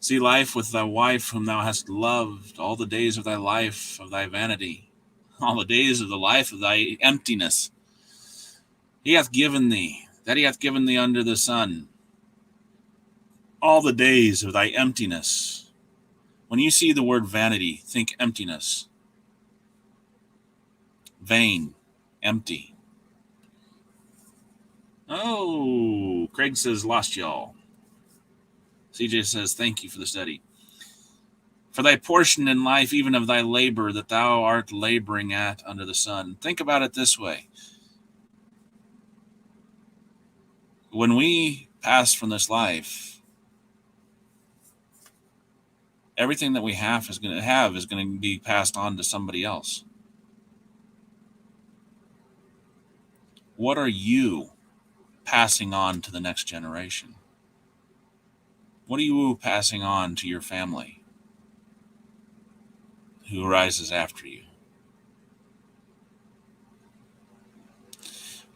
See life with thy wife whom thou hast loved all the days of thy life, of thy vanity, all the days of the life of thy emptiness. He hath given thee, that he hath given thee under the sun, all the days of thy emptiness. When you see the word vanity, think emptiness. Vain, empty. Oh, Craig says, lost y'all. CJ says, thank you for the study. For thy portion in life, even of thy labor that thou art laboring at under the sun. Think about it this way. When we pass from this life, everything that we have is going to be passed on to somebody else. What are you passing on to the next generation? What are you passing on to your family who arises after you?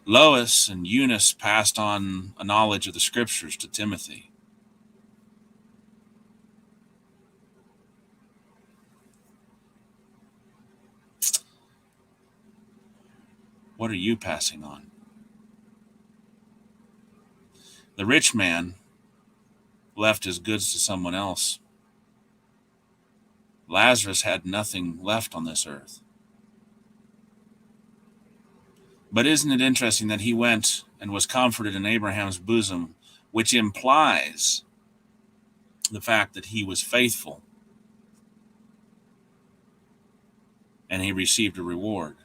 Lois and Eunice passed on a knowledge of the scriptures to Timothy. What are you passing on? The rich man left his goods to someone else. Lazarus had nothing left on this earth. But isn't it interesting that he went and was comforted in Abraham's bosom, which implies the fact that he was faithful and he received a reward.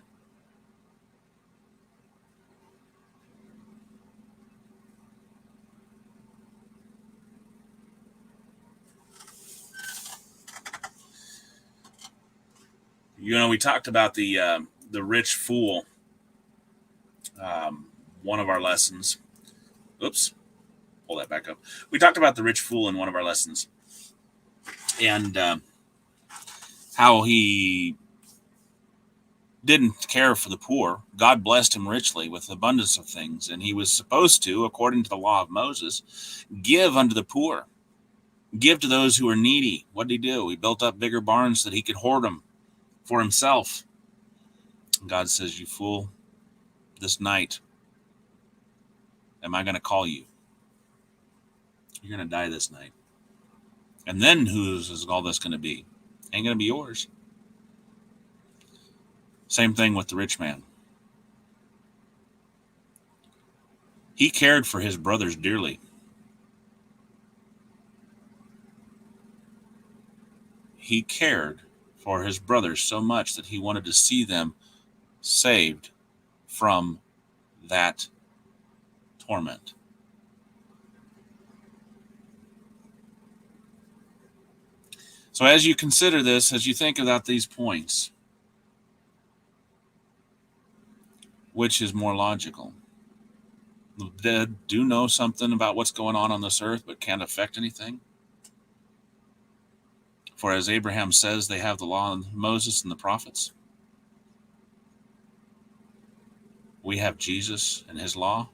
We talked about the rich fool. One of our lessons. Oops, pull that back up. We talked about the rich fool in one of our lessons, and how he didn't care for the poor. God blessed him richly with abundance of things, and he was supposed to, according to the law of Moses, give unto the poor, give to those who are needy. What did he do? He built up bigger barns so that he could hoard them for himself. And God says, you fool, this night am I going to call you. You're going to die this night. And then whose is all this going to be? Ain't going to be yours. Same thing with the rich man. He cared for his brothers dearly. He cared for his brothers so much that he wanted to see them saved from that torment. So as you consider this, as you think about these points, Which is more logical? The dead do know something about what's going on this earth, but can't affect anything. For as Abraham says, they have the law of Moses and the prophets. We have Jesus and his law.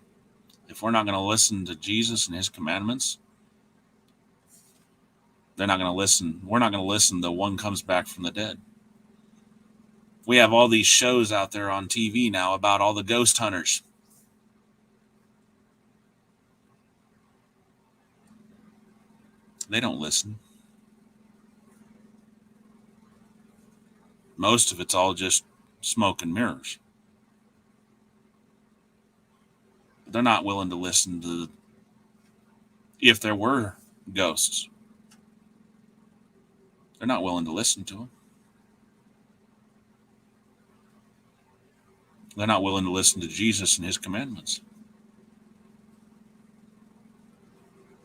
If we're not going to listen to Jesus and his commandments, they're not going to listen. We're not going to listen till one comes back from the dead. We have all these shows out there on TV now about all the ghost hunters. They don't listen. Most of it's all just smoke and mirrors. They're not willing to listen to if there were ghosts. They're not willing to listen to them. They're not willing to listen to Jesus and his commandments.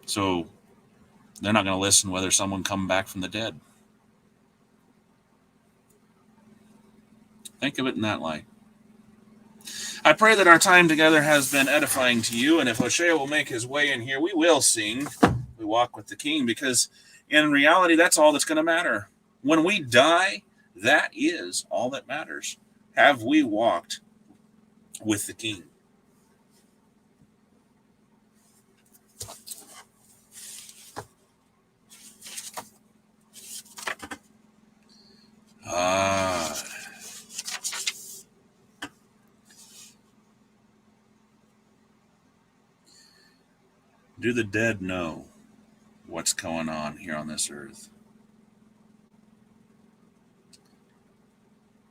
So they're not going to listen whether someone come back from the dead. Think of it in that light. I pray that our time together has been edifying to you, and if O'Shea will make his way in here, we will sing We Walk with the King, because in reality, that's all that's going to matter. When we die, that is all that matters. Have we walked with the King? Do the dead know what's going on here on this earth?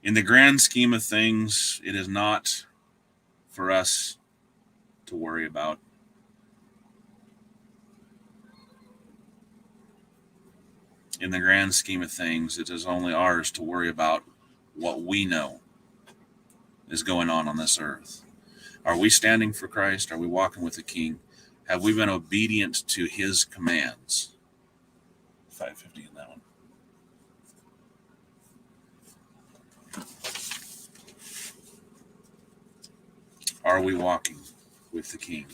In the grand scheme of things, it is not for us to worry about. In the grand scheme of things, it is only ours to worry about what we know is going on this earth. Are we standing for Christ? Are we walking with the King? Have we been obedient to his commands? 550 in that one. Are we walking with the King?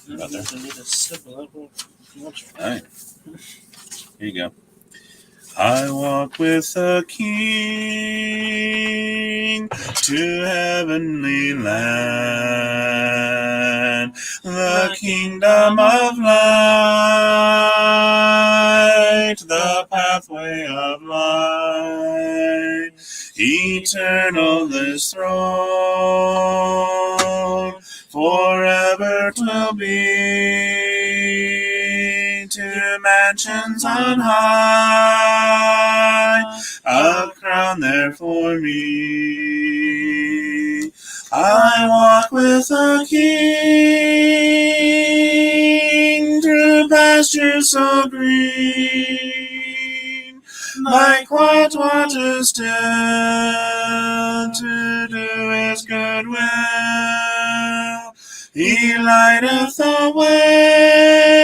About there. All right. Here you go. I walk with the King to heavenly land, the kingdom of light, the pathway of light, eternal this throne, forever 'twill be, to mansions on high, a crown there for me. I walk with the King through pastures so green, like quiet waters still, to do his good will. He lighteth the way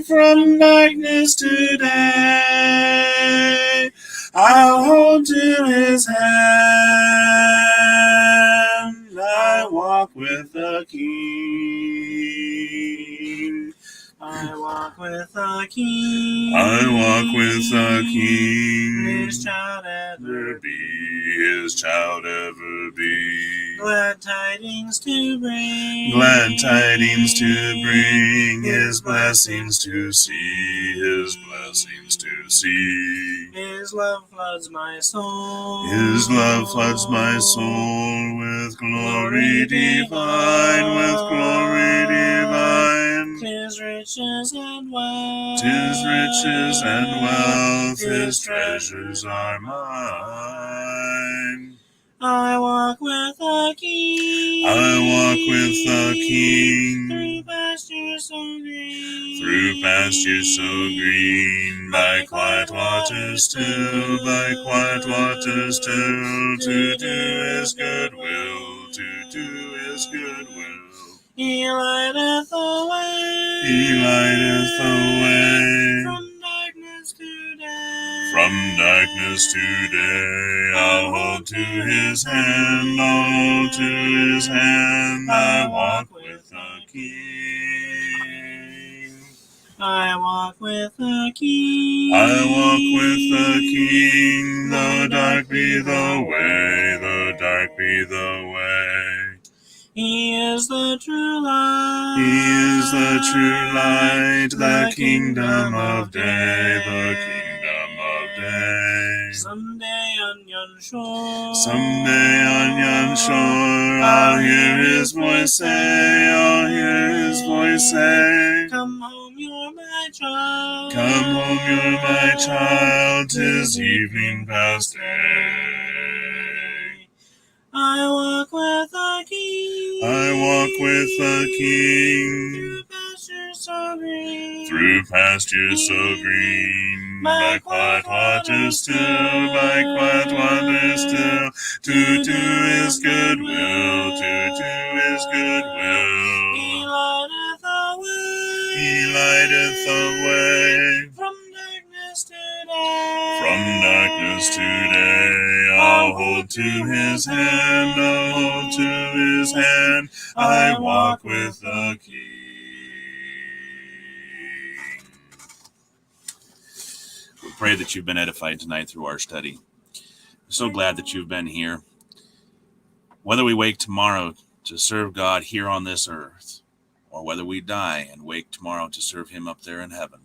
from darkness to day. I'll hold to his hand. I walk with the King. I walk with the King. I walk with the King. His child ever be. His child ever be. Glad tidings to bring. Glad tidings to bring. His blessings to see. His blessings to see. His love floods my soul. His love floods my soul with glory divine. With glory divine. 'Tis riches and wealth. 'Tis riches and wealth. His treasures are mine. I walk with the King. I walk with the King. Through pastures so green. Through pastures so green. By quiet waters still. By quiet waters still. To do his good will. To do his good will. He lighteth the way.
He lighteth the way.
From darkness to day.
From darkness to day. I'll hold to his hand. I'll hold to his hand. I walk with the King.
I walk with the King.
I walk with the King. Though dark be the way, though dark be the way.
He is the true light.
He is the true light, the kingdom of day, the kingdom of day.
Someday on yon shore.
Someday on yon shore, I'll hear his voice say, I'll hear his voice say,
Come home, you're my child.
come home, you're my child, 'tis evening past day.
I walk with the King.
I walk with the King.
Through pastures so green.
Through pastures so green. By quiet waters still. By quiet waters still. To do his good will. To do his good will.
He lighteth the way.
He lighteth the way.
From darkness to day.
From darkness to day. I'll hold to his hand. I'll hold to his hand. I walk with the King.
We pray that you've been edified tonight through our study. I'm so glad that you've been here. Whether we wake tomorrow to serve God here on this earth, or whether we die and wake tomorrow to serve him up there in heaven,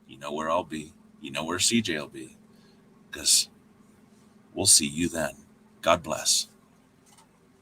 you know where I'll be. You know where CJ will be. Because we'll see you then. God bless.